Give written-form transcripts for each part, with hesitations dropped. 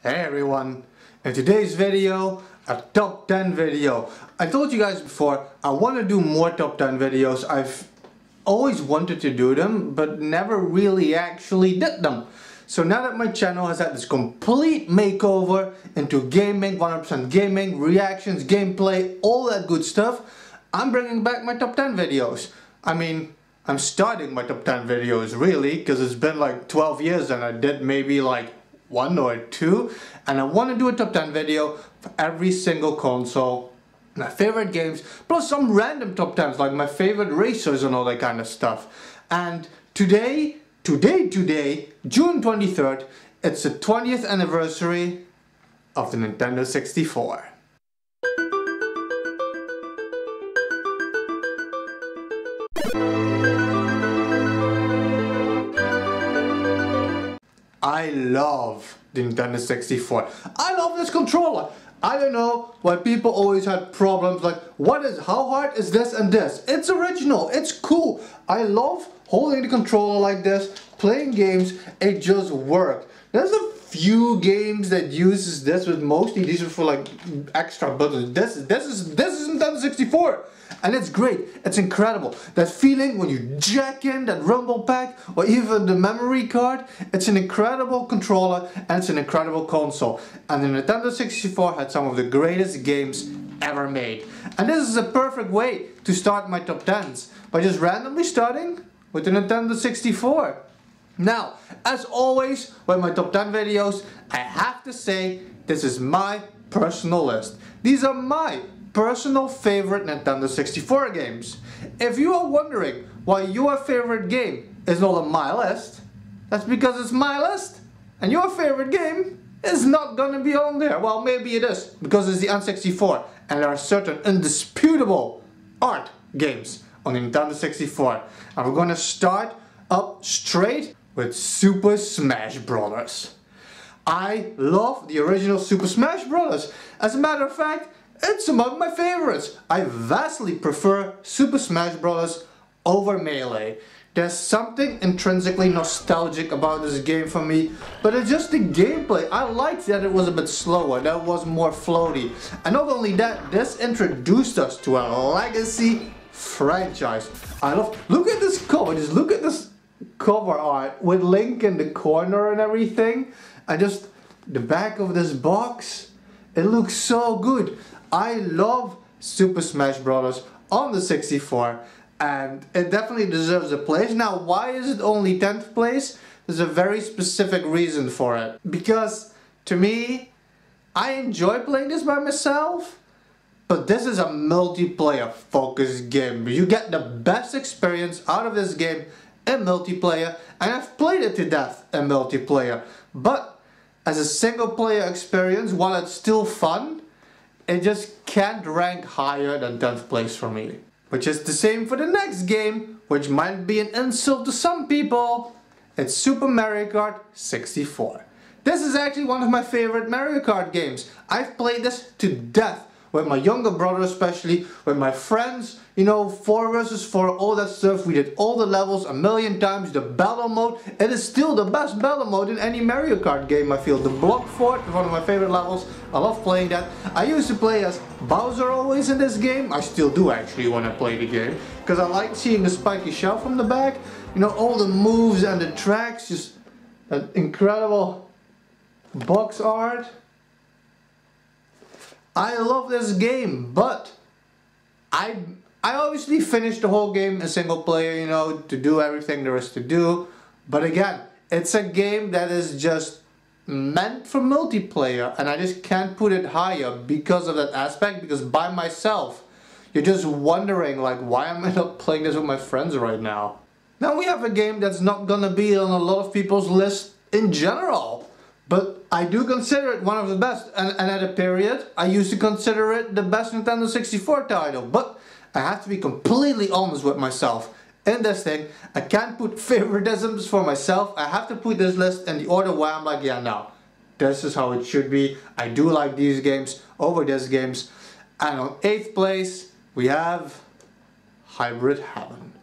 Hey everyone, in today's video, a top 10 video. I told you guys before, I want to do more top 10 videos. I've always wanted to do them, but never really actually did them. So now that my channel has had this complete makeover into gaming, 100% gaming, reactions, gameplay, all that good stuff, I'm bringing back my top 10 videos. I mean, I'm starting my top 10 videos really, because it's been like 12 years and I did maybe like one or two, and I want to do a top 10 video for every single console, my favorite games, plus some random top 10s like my favorite racers and all that kind of stuff. And today, June 23rd, it's the 20th anniversary of the Nintendo 64. I love the Nintendo 64. I love this controller. I don't know why people always had problems like, how hard is this and this? It's original, it's cool. I love holding the controller like this, playing games, it just worked. There's a few games that uses this, but mostly these are for like extra buttons. This is Nintendo 64. And it's great, it's incredible. That feeling when you jack in that rumble pack or even the memory card, it's an incredible controller and it's an incredible console. And the Nintendo 64 had some of the greatest games ever made. And this is a perfect way to start my top 10s, by just randomly starting with the Nintendo 64. Now, as always with my top 10 videos, I have to say this is my personal list. These are my personal favorite Nintendo 64 games. If you are wondering why your favorite game is not on my list, that's because it's my list and your favorite game is not gonna be on there. Well, maybe it is because it's the N64 and there are certain indisputable art games on the Nintendo 64. And we're gonna start up straight with Super Smash Bros. I love the original Super Smash Bros. As a matter of fact, it's among my favorites. I vastly prefer Super Smash Bros. Over Melee. There's something intrinsically nostalgic about this game for me, but it's just the gameplay. I liked that it was a bit slower, that it was more floaty. And not only that, this introduced us to a legacy franchise. Look at this cover, just look at this cover art with Link in the corner and everything. And just the back of this box, it looks so good. I love Super Smash Bros. On the 64 and it definitely deserves a place. Now, why is it only 10th place? There's a very specific reason for it. Because to me, I enjoy playing this by myself, but this is a multiplayer focused game. You get the best experience out of this game in multiplayer, and I've played it to death in multiplayer. But as a single player experience, while it's still fun, it just can't rank higher than 10th place for me. Which is the same for the next game, which might be an insult to some people. It's Super Mario Kart 64. This is actually one of my favorite Mario Kart games. I've played this to death with my younger brother, especially with my friends, you know, 4 versus 4, all that stuff. We did all the levels a million times. The battle mode, it is still the best battle mode in any Mario Kart game, I feel. The block fort is one of my favorite levels. I love playing that. I used to play as Bowser always in this game. I still do actually when I play the game, because I like seeing the spiky shell from the back. You know, all the moves and the tracks, just that incredible box art. I love this game, but I obviously finished the whole game in single player, you know, to do everything there is to do. But again, it's a game that is just meant for multiplayer, and I just can't put it higher because of that aspect, because by myself, you're just wondering like, why am I not playing this with my friends right now? Now we have a game that's not gonna be on a lot of people's list in general. But I do consider it one of the best, and at a period I used to consider it the best Nintendo 64 title. But I have to be completely honest with myself. In this thing, I can't put favoritisms for myself. I have to put this list in the order where I'm like, yeah, no, this is how it should be. I do like these games over these games. And on 8th place, we have Hybrid Heaven.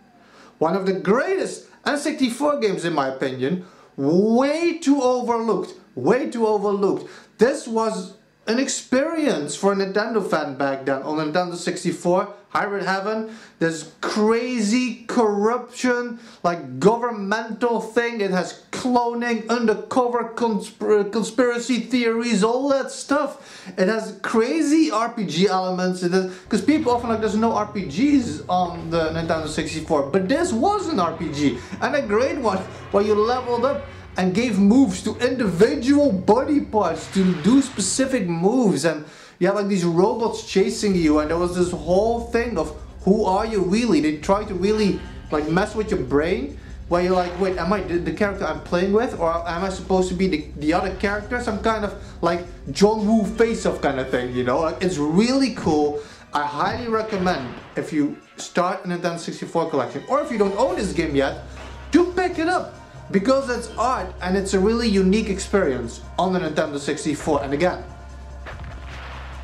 One of the greatest N64 games in my opinion. Way too overlooked way too overlooked. This was an experience for a Nintendo fan back then on Nintendo 64. Hybrid Heaven, this crazy corruption, like governmental thing. It has cloning, undercover conspiracy theories, all that stuff. It has crazy RPG elements. Because people often like there's no RPGs on the Nintendo 64, but this was an RPG, and a great one, where you leveled up and gave moves to individual body parts to do specific moves, and you had like these robots chasing you, and there was this whole thing of who are you really? They try to really like mess with your brain, where you're like, wait, am I the character I'm playing with, or am I supposed to be the other character? Some kind of like John Woo face-off kind of thing, you know? Like, it's really cool. I highly recommend, if you start a Nintendo 64 collection, or if you don't own this game yet, to pick it up. Because it's art and it's a really unique experience on the Nintendo 64. And again,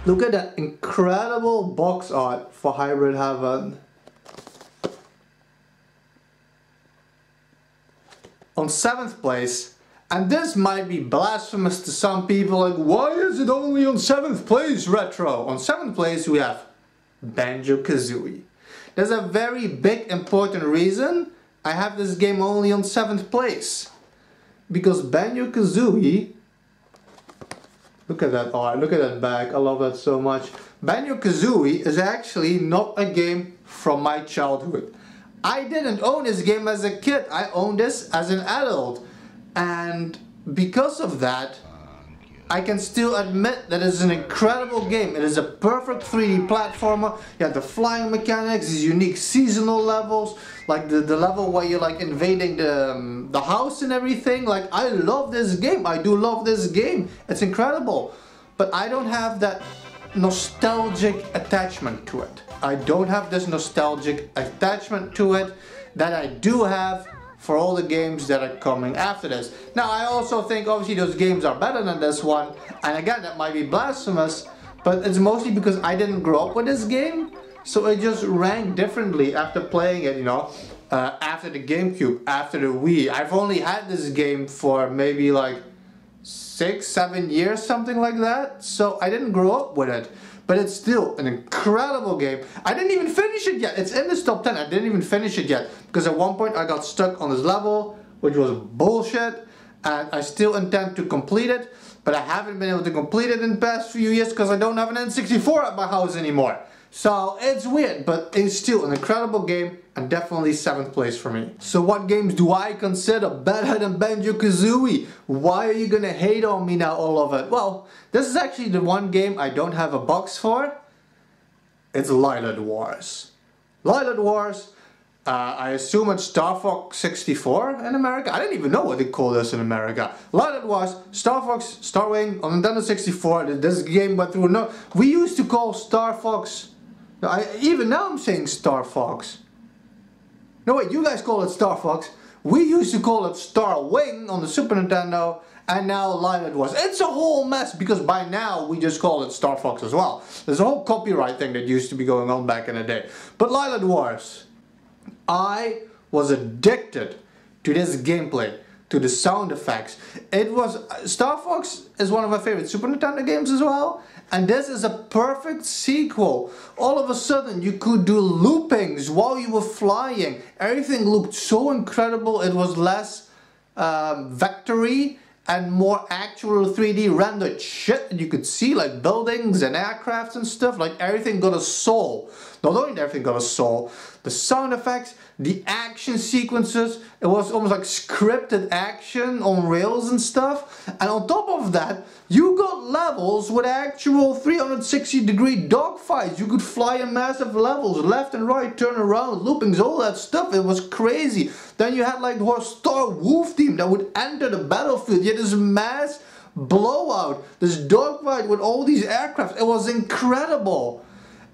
look at that incredible box art for Hybrid Heaven. On 7th place, and this might be blasphemous to some people, like, why is it only on 7th place, Retro? On 7th place we have Banjo-Kazooie. There's a very big important reason I have this game only on 7th place. Because Banjo-Kazooie, look at that art, look at that bag, I love that so much. Banjo-Kazooie is actually not a game from my childhood. I didn't own this game as a kid, I owned this as an adult. And because of that, I can still admit that it's an incredible game. It is a perfect 3D platformer. You have the flying mechanics, these unique seasonal levels, like the level where you're like invading the house and everything. Like, I love this game. I do love this game. It's incredible. But I don't have that nostalgic attachment to it. I don't have this nostalgic attachment to it that I do have for all the games that are coming after this. Now, I also think obviously those games are better than this one, and again, that might be blasphemous, but it's mostly because I didn't grow up with this game, so it just ranked differently after playing it, you know, after the GameCube, after the Wii. I've only had this game for maybe like 6-7 years, something like that, so I didn't grow up with it. But it's still an incredible game. I didn't even finish it yet. It's in this top 10. I didn't even finish it yet. Because at one point I got stuck on this level, which was bullshit. And I still intend to complete it. But I haven't been able to complete it in the past few years because I don't have an N64 at my house anymore. So it's weird, but it's still an incredible game and definitely 7th place for me. So what games do I consider better than Banjo-Kazooie? Why are you gonna hate on me now, all of it? Well, this is actually the one game I don't have a box for. It's Lilith Wars. Lilith Wars, I assume it's Star Fox 64 in America. I didn't even know what they call this in America. Lilith Wars, Star Fox, Star Wing on Nintendo 64. This game went through. No, we used to call Star Fox. Even now I'm saying Star Fox. No wait, you guys call it Star Fox. We used to call it Star Wing on the Super Nintendo, and now Lilith Wars. It's a whole mess because by now we just call it Star Fox as well. There's a whole copyright thing that used to be going on back in the day. But Lilith Wars, I was addicted to this gameplay, to the sound effects. It was, Star Fox is one of my favorite Super Nintendo games as well, and this is a perfect sequel. All of a sudden you could do loopings while you were flying. Everything looked so incredible. It was less vectory and more actual 3D rendered shit. And you could see like buildings and aircrafts and stuff. Like, everything got a soul. Not only did everything got a soul, the sound effects, the action sequences, it was almost like scripted action on rails and stuff. And on top of that, you got levels with actual 360-degree dogfights. You could fly in massive levels, left and right, turn around, loopings, all that stuff. It was crazy. Then you had like the whole Star Wolf team that would enter the battlefield. You had this mass blowout, this dogfight with all these aircraft. It was incredible.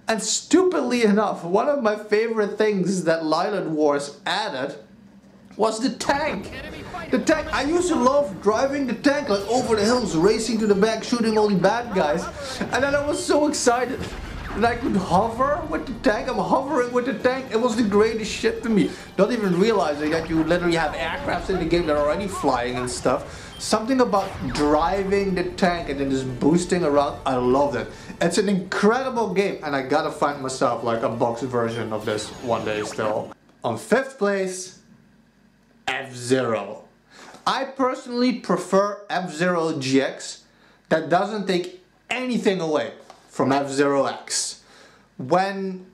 And stupidly enough, one of my favorite things that Lilith Wars added was the tank. The tank, I used to love driving the tank like over the hills, racing to the back, shooting all the bad guys. And then I was so excited that I could hover with the tank. I'm hovering with the tank. It was the greatest shit to me. Not even realizing that you literally have aircrafts in the game that are already flying and stuff. Something about driving the tank and then just boosting around, I loved it. It's an incredible game, and I gotta find myself like a boxed version of this one day still. On 5th place, F-Zero. I personally prefer F-Zero GX that doesn't take anything away from F-Zero X. When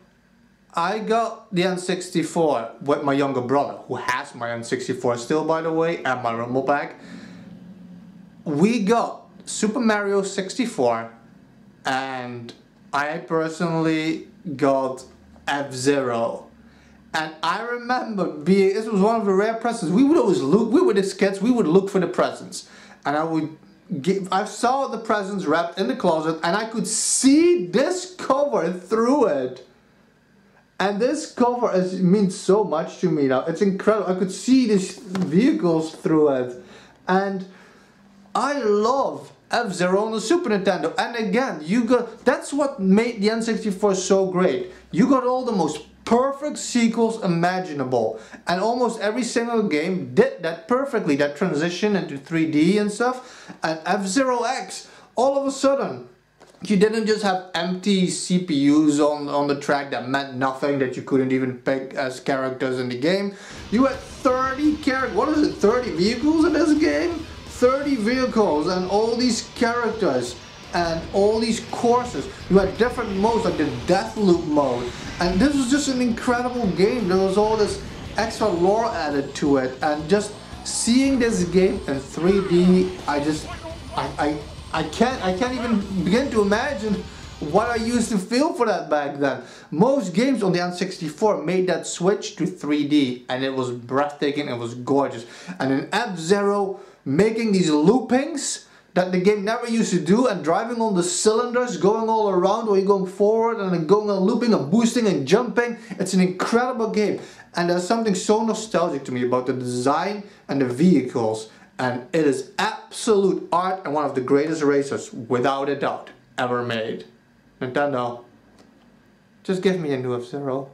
I got the N64 with my younger brother, who has my N64 still by the way, and my rumble pack, we got Super Mario 64, and I personally got F-Zero. And I remember being, this was one of the rare presents. We would always look, we were these kids, we would look for the presents. And I saw the presents wrapped in the closet, and I could see this cover through it. And this cover means so much to me now. It's incredible. I could see these vehicles through it. And I love F-Zero on the Super Nintendo. And again, that's what made the N64 so great. You got all the most perfect sequels imaginable, and almost every single game did that perfectly, that transition into 3D and stuff. And F-Zero X, all of a sudden, you didn't just have empty CPUs on the track that meant nothing, that you couldn't even pick as characters in the game. You had 30 characters, what is it, 30 vehicles in this game? 30 vehicles and all these characters and all these courses. You had different modes like the death loop mode, and this was just an incredible game. There was all this extra lore added to it, and just seeing this game in 3D, I can't even begin to imagine what I used to feel for that back then. Most games on the N64 made that switch to 3D, and it was breathtaking, it was gorgeous. And in F-Zero, making these loopings that the game never used to do, and driving on the cylinders, going all around, or you're going forward and then going on looping and boosting and jumping. It's an incredible game, and there's something so nostalgic to me about the design and the vehicles, and it is absolute art and one of the greatest racers, without a doubt, ever made. Nintendo, just give me a new F-Zero.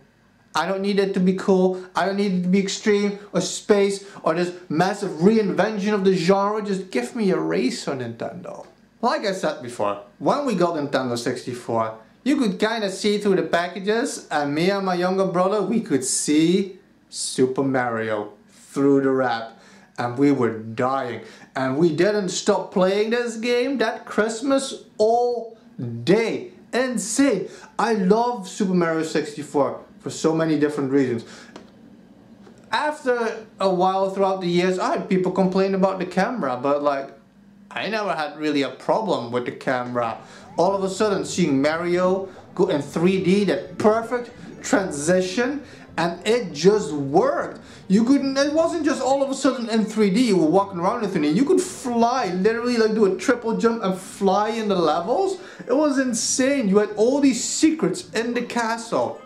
I don't need it to be cool, I don't need it to be extreme or space or this massive reinvention of the genre. Just give me a racer, Nintendo. Like I said before, when we got Nintendo 64, you could kind of see through the packages, and me and my younger brother, we could see Super Mario through the wrap, and we were dying. And we didn't stop playing this game that Christmas all day. Insane. I love Super Mario 64 for so many different reasons. After a while throughout the years, I had people complain about the camera, but like, I never had really a problem with the camera. All of a sudden, seeing Mario go in 3D, that perfect transition, and it just worked. You couldn't, it wasn't just all of a sudden in 3D, you were walking around in 3D. You could fly, literally like do a triple jump and fly in the levels. It was insane. You had all these secrets in the castle.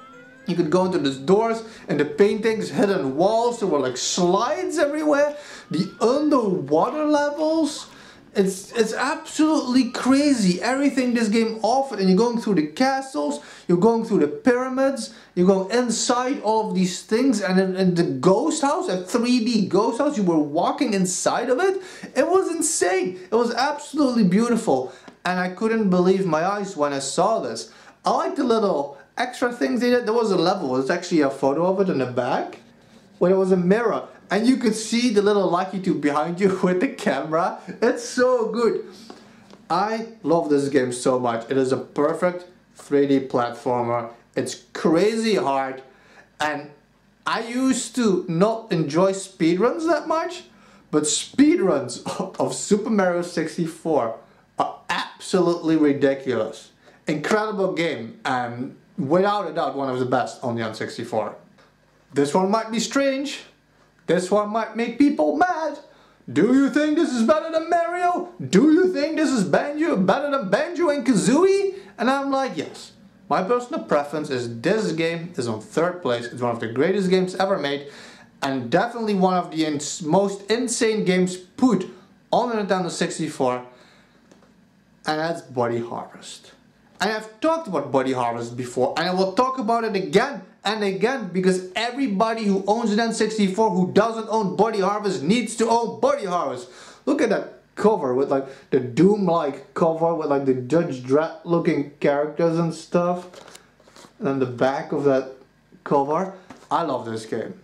You could go into these doors and the paintings, hidden walls, there were like slides everywhere. The underwater levels, it's absolutely crazy. Everything this game offered, and you're going through the castles, you're going through the pyramids, you're going inside all of these things, and in the ghost house, a 3D ghost house, you were walking inside of it. It was insane. It was absolutely beautiful, and I couldn't believe my eyes when I saw this. I like the little extra things they did. There was a level, there's actually a photo of it in the back, where there was a mirror, and you could see the little Lucky Tube behind you with the camera. It's so good. I love this game so much. It is a perfect 3D platformer. It's crazy hard, and I used to not enjoy speedruns that much, but speedruns of Super Mario 64 are absolutely ridiculous. Incredible game, and without a doubt one of the best on the N64. This one might be strange. This one might make people mad. Do you think this is better than Mario? Do you think this is better than Banjo and Kazooie? And I'm like, yes. My personal preference is this game is on 3rd place. It's one of the greatest games ever made, and definitely one of the most insane games put on the Nintendo 64. And that's Body Harvest. And I've talked about Buddy Harvest before, and I will talk about it again and again, because everybody who owns an N64 who doesn't own Buddy Harvest needs to own Buddy Harvest. Look at that cover with like the Doom-like cover with like the Judge Dredd looking characters and stuff. And then the back of that cover. I love this game.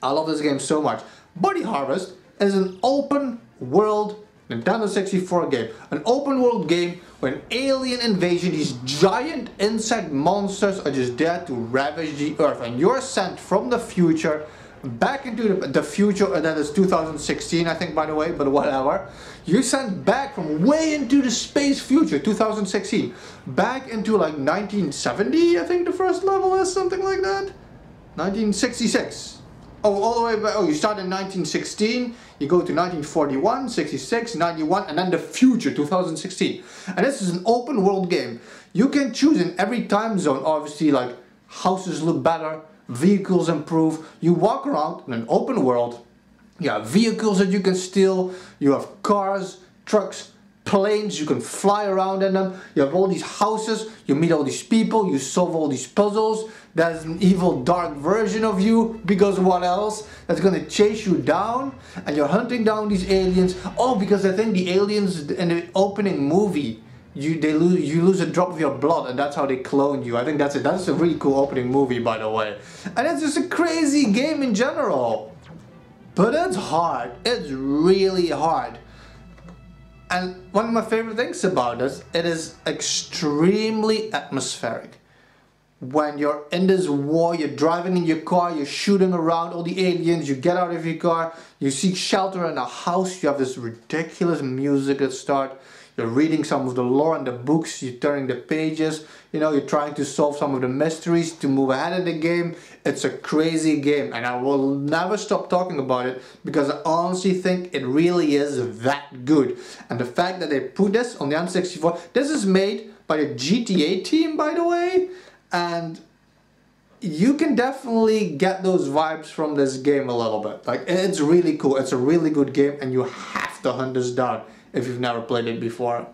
I love this game so much. Buddy Harvest is an open world Nintendo 64 game. An open world game where an alien invasion, these giant insect monsters are just there to ravage the earth. And you're sent from the future back into the future, and that is 2016 I think, by the way, but whatever. You're sent back from way into the space future, 2016, back into like 1970, I think the first level is, something like that. 1966. Oh, all the way back. Oh, you start in 1916, you go to 1941, 66, 91, and then the future, 2016. And this is an open world game. You can choose in every time zone, obviously, like houses look better, vehicles improve. You walk around in an open world. You have vehicles that you can steal. You have cars, trucks, planes. You can fly around in them. You have all these houses. You meet all these people. You solve all these puzzles. There's an evil dark version of you, because what else? That's gonna chase you down, and you're hunting down these aliens. Oh, because I think the aliens in the opening movie, you lose a drop of your blood, and that's how they clone you. I think that's it. That's a really cool opening movie, by the way. And it's just a crazy game in general. But it's hard. It's really hard. And one of my favorite things about this, it is extremely atmospheric. When you're in this war, you're driving in your car, you're shooting around all the aliens, you get out of your car, you seek shelter in a house, you have this ridiculous music that starts. You're reading some of the lore in the books, you're turning the pages, you know, you're trying to solve some of the mysteries to move ahead in the game. It's a crazy game, and I will never stop talking about it, because I honestly think it really is that good. And the fact that they put this on the N64, this is made by the GTA team, by the way, and you can definitely get those vibes from this game a little bit. Like, it's really cool, it's a really good game, and you have to hunt this down if you've never played it before.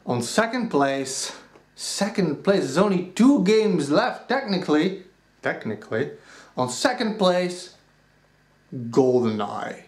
On second place, there's only 2 games left, technically. On second place, GoldenEye.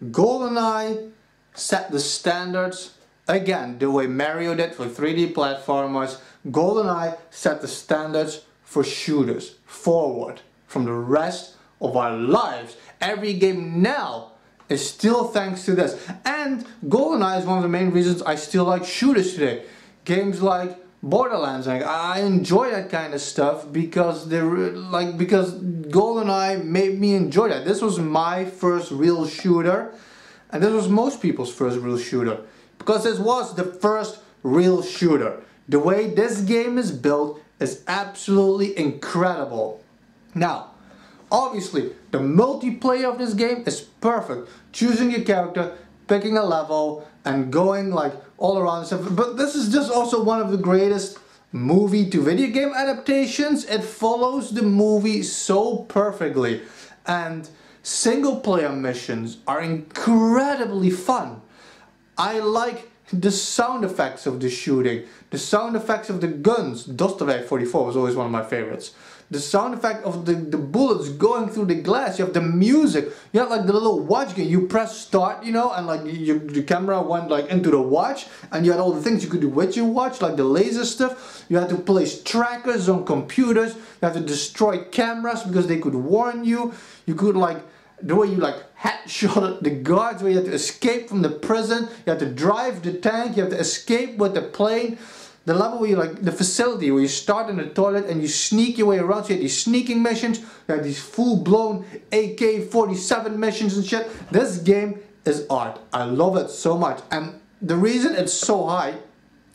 GoldenEye set the standards, again, the way Mario did for 3D platformers. GoldenEye set the standards for shooters forward from the rest of our lives. Every game now is still thanks to this. And GoldenEye is one of the main reasons I still like shooters today. Games like Borderlands, like, I enjoy that kind of stuff because because GoldenEye made me enjoy that. This was my first real shooter, and this was most people's first real shooter, because this was the first real shooter. The way this game is built is absolutely incredible. Now, obviously, the multiplayer of this game is perfect. Choosing your character, picking a level, and going like all around stuff. But this is just also one of the greatest movie to video game adaptations. It follows the movie so perfectly. And single player missions are incredibly fun. I like the sound effects of the shooting, the sound effects of the guns. Dostoevsky 44 was always one of my favorites. The sound effect of the bullets going through the glass. You have the music. You have like the little watch game. You press start, you know, and like the camera went like into the watch, and you had all the things you could do with your watch, like the laser stuff. You had to place trackers on computers. You had to destroy cameras because they could warn you. You could like, the way you like headshot the guards, where you had to escape from the prison. You had to drive the tank. You have to escape with the plane. The level where you like, the facility where you start in the toilet and you sneak your way around. So you had these sneaking missions. You had these full-blown AK-47 missions and shit. This game is art. I love it so much. And the reason it's so high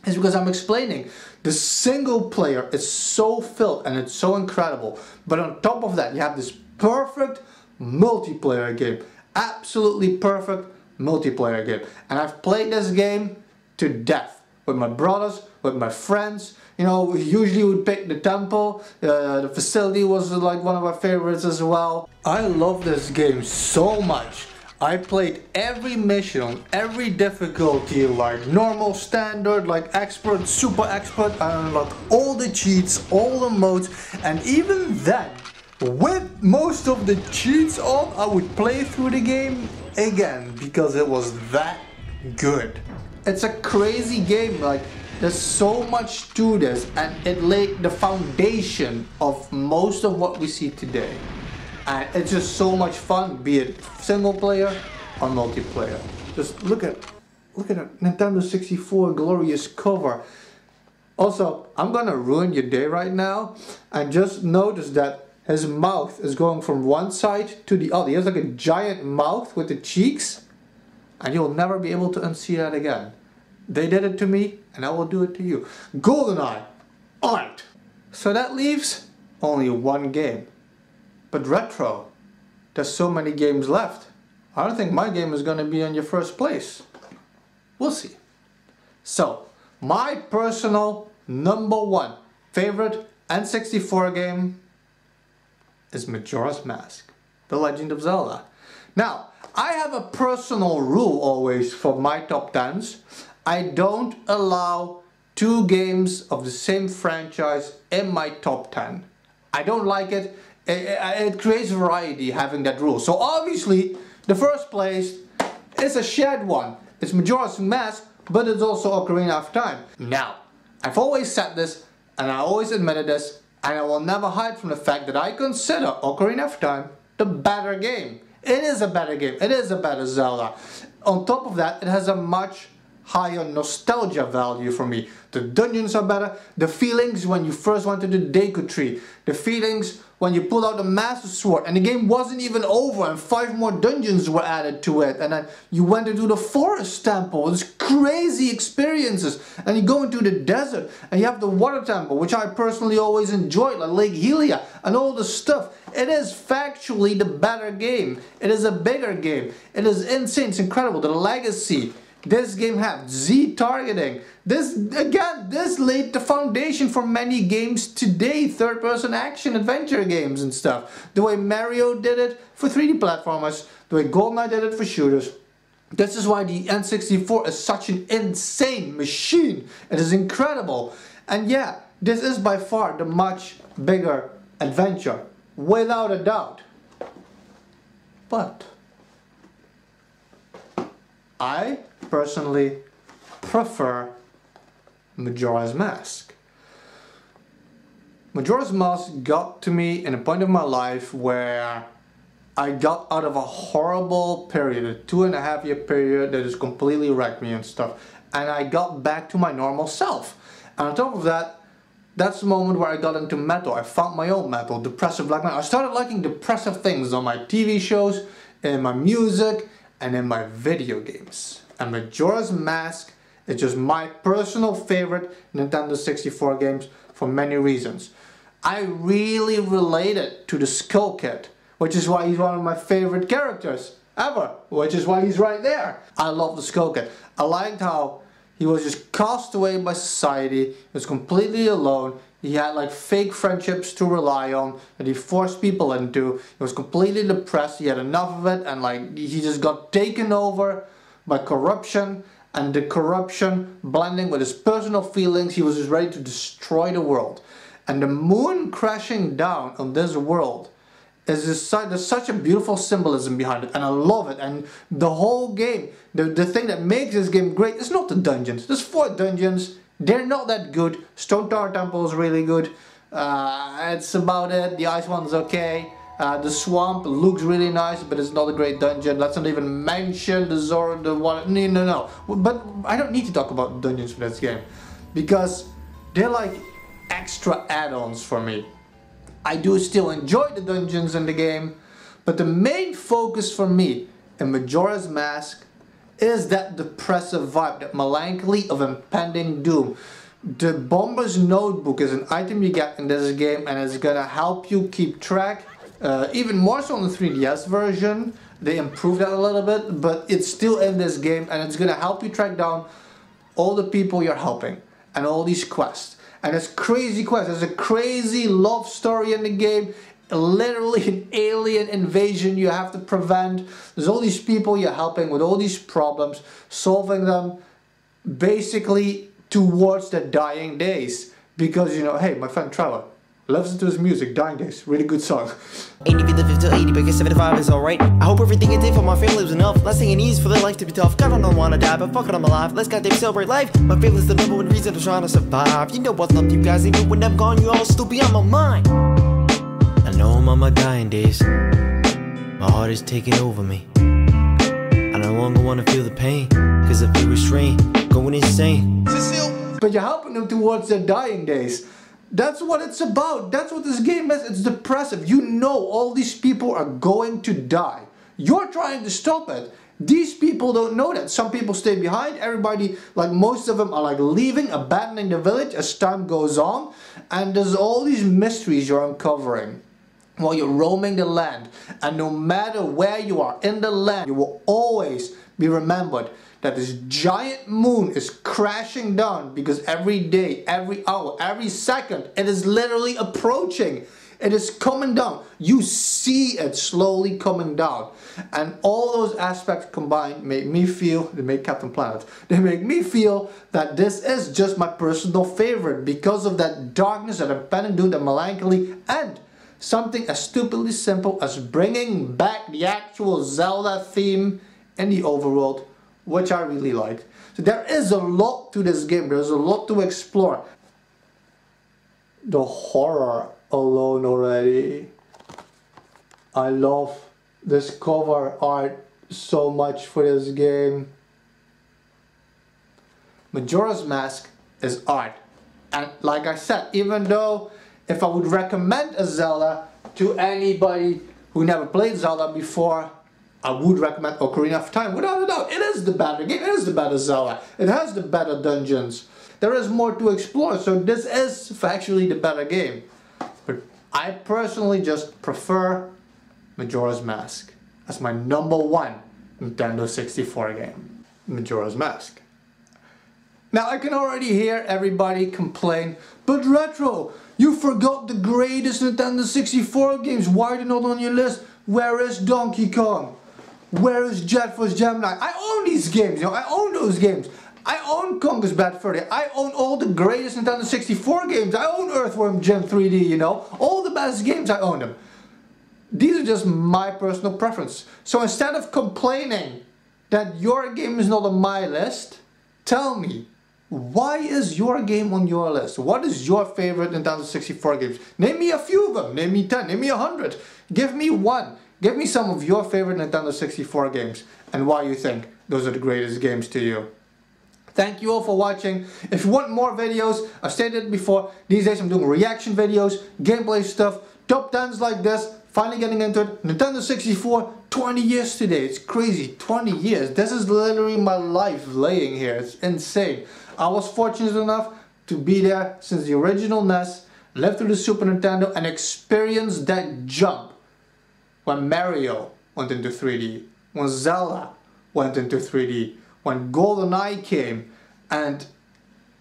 is because I'm explaining. The single player is so filled and it's so incredible. But on top of that, you have this perfect multiplayer game. Absolutely perfect multiplayer game. And I've played this game to death. With my brothers, with my friends. You know, we usually would pick the temple. The facility was like one of my favorites as well. I love this game so much. I played every mission on every difficulty, like normal, standard, like expert, super expert. I unlocked all the cheats, all the modes, and even then, with most of the cheats on, I would play through the game again because it was that good. It's a crazy game, like there's so much to this, and it laid the foundation of most of what we see today. And it's just so much fun, be it single player or multiplayer. Just look at a Nintendo 64 glorious cover. Also, I'm gonna ruin your day right now, and just notice that his mouth is going from one side to the other. He has like a giant mouth with the cheeks, and you'll never be able to unsee that again. They did it to me, and I will do it to you. GoldenEye! Alright! So that leaves only one game. But Retro, there's so many games left. I don't think my game is gonna be in your first place. We'll see. So, my personal #1 favorite N64 game is Majora's Mask, The Legend of Zelda. Now, I have a personal rule always for my top 10s. I don't allow 2 games of the same franchise in my top 10. I don't like it. It creates variety having that rule. So obviously, the first place is a shared one. It's Majora's Mask, but it's also Ocarina of Time. Now, I've always said this, and I always admitted this, and I will never hide from the fact that I consider Ocarina of Time the better game. It is a better game. It is a better Zelda. On top of that, it has a much higher nostalgia value for me. The dungeons are better, the feelings when you first went to the Deku Tree, the feelings when you pulled out the Master Sword and the game wasn't even over and 5 more dungeons were added to it, and then you went into the Forest Temple. It's crazy experiences, and you go into the desert and you have the Water Temple, which I personally always enjoyed, like Lake Hylia and all the stuff. It is factually the better game. It is a bigger game. It is insane. It's incredible. The legacy this game had, Z targeting. This laid the foundation for many games today, third-person action adventure games and stuff. The way Mario did it for 3D platformers, the way GoldenEye did it for shooters. This is why the N64 is such an insane machine. It is incredible. And yeah, this is by far the much bigger adventure, without a doubt. But I personally prefer Majora's Mask. Majora's Mask got to me in a point of my life where I got out of a horrible period, a 2.5-year period that has completely wrecked me and stuff, and I got back to my normal self. And on top of that, that's the moment where I got into metal. I found my own metal, depressive black metal. I started liking depressive things on my TV shows, in my music, and in my video games. And Majora's Mask is just my personal favorite Nintendo 64 games for many reasons. I really related to the Skull Kid, which is why he's one of my favorite characters ever, which is why he's right there. I love the Skull Kid. I liked how he was just cast away by society, he was completely alone, he had like fake friendships to rely on that he forced people into, he was completely depressed, he had enough of it, and like he just got taken over by corruption, and the corruption blending with his personal feelings, he was just ready to destroy the world. And the moon crashing down on this world is just there's such a beautiful symbolism behind it, and I love it. And the whole game, the thing that makes this game great is not the dungeons. There's 4 dungeons, they're not that good. Stone Tower Temple is really good. It's about it. The ice one's okay. The swamp looks really nice, but it's not a great dungeon. Let's not even mention the Zora, the one. No. But I don't need to talk about dungeons for this game, because they're like extra add-ons for me. I do still enjoy the dungeons in the game, but the main focus for me in Majora's Mask is that depressive vibe, that melancholy of impending doom. The Bomber's Notebook is an item you get in this game, and it's gonna help you keep track. Even more so on the 3DS version. They improved that a little bit, but it's still in this game, and it's gonna help you track down all the people you're helping and all these quests. And it's crazy quests. There's a crazy love story in the game. literally an alien invasion you have to prevent. There's all these people you're helping with all these problems, solving them basically towards their dying days. Because, you know, hey, my friend Trevor, listen to his music, Dying Days, really good song. 80 if you live till 80, but guess 75 is alright. I hope everything I did for my family was enough. Last thing it needs for their life to be tough. God, I don't wanna die, but fuck it, I'm alive. Let's goddamn celebrate life. My family's the number one reason I'm trying to survive. You know I love you guys, even when I'm gone, you all still be on my mind. I know I'm on my dying days. My heart is taking over me. I no longer wanna feel the pain, cause I feel restrained, going insane. But you're helping them towards their dying days. That's what it's about. That's what this game is. It's depressive. You know all these people are going to die. You're trying to stop it. These people don't know that. Some people stay behind. Everybody, like most of them, are like leaving, abandoning the village as time goes on. And there's all these mysteries you're uncovering while you're roaming the land. And no matter where you are in the land, you will always be remembered that this giant moon is crashing down, because every day, every hour, every second, it is literally approaching. It is coming down. You see it slowly coming down. And all those aspects combined make me feel, they make Captain Planet, they make me feel that this is just my personal favorite because of that darkness, that abandoned, that melancholy, and something as stupidly simple as bringing back the actual Zelda theme in the overworld, which I really like. So there is a lot to this game. There's a lot to explore. The horror alone already. I love this cover art so much for this game. Majora's Mask is art. And like I said, even though if I would recommend a Zelda to anybody who never played Zelda before, I would recommend Ocarina of Time, without a doubt. It is the better game, it is the better Zelda. It has the better dungeons. There is more to explore, so this is factually the better game. But I personally just prefer Majora's Mask as my #1 Nintendo 64 game. Majora's Mask. Now I can already hear everybody complain, but Retro, you forgot the greatest Nintendo 64 games. Why are they not on your list? Where is Donkey Kong? Where is Jet Force Gemini? I own these games, you know, I own those games. I own Conker's Bad Fur Day. I own all the greatest Nintendo 64 games. I own Earthworm Jim 3D, you know. All the best games, I own them. These are just my personal preference. So instead of complaining that your game is not on my list, tell me, why is your game on your list? What is your favorite Nintendo 64 games? Name me a few of them. Name me 10. Name me 100. Give me one. Give me some of your favorite Nintendo 64 games and why you think those are the greatest games to you. Thank you all for watching. If you want more videos, I've stated it before, these days I'm doing reaction videos, gameplay stuff, top 10s like this, finally getting into it. Nintendo 64, 20 years today. It's crazy, 20 years. This is literally my life laying here. It's insane. I was fortunate enough to be there since the original NES, live through the Super Nintendo and experience that jump. When Mario went into 3D, when Zelda went into 3D, when GoldenEye came, and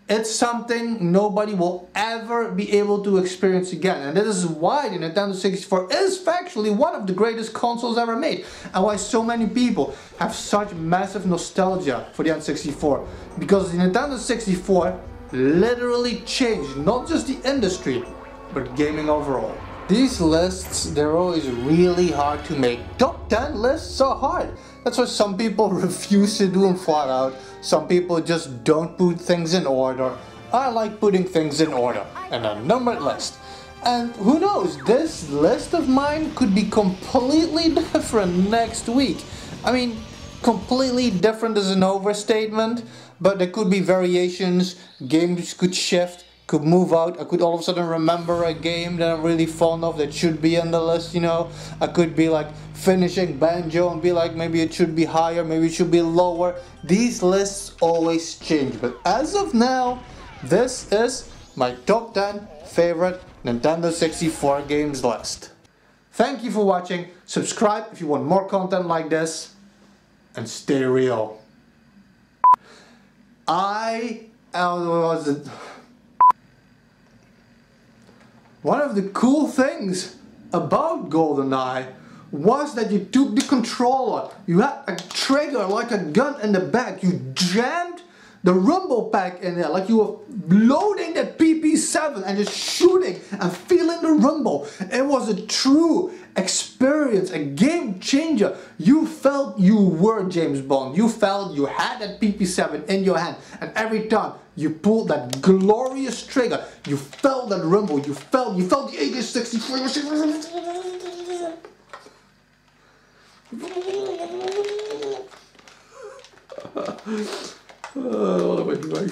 it's something nobody will ever be able to experience again. And this is why the Nintendo 64 is factually one of the greatest consoles ever made, and why so many people have such massive nostalgia for the N64, because the Nintendo 64 literally changed not just the industry, but gaming overall. These lists, they're always really hard to make. Top 10 lists are hard. That's why some people refuse to do them flat out. Some people just don't put things in order. I like putting things in order in a numbered list. And who knows, this list of mine could be completely different next week. I mean, completely different is an overstatement, but there could be variations, games could shift, could move out. I could all of a sudden remember a game that I'm really fond of that should be on the list, you know. I could be like finishing Banjo and be like, maybe it should be higher, maybe it should be lower. These lists always change, but as of now, this is my top 10 favorite Nintendo 64 games list. Thank you for watching. Subscribe if you want more content like this, and stay real. One of the cool things about GoldenEye was that you took the controller, you had a trigger like a gun in the back, you jammed the rumble pack in there like you were loading that PP7 and just shooting and feeling the rumble. It was a true experience, a game changer. You felt you were James Bond. You felt you had that PP7 in your hand, and every time you pulled that glorious trigger, you felt that rumble, you felt the N64. Oh, what am I doing?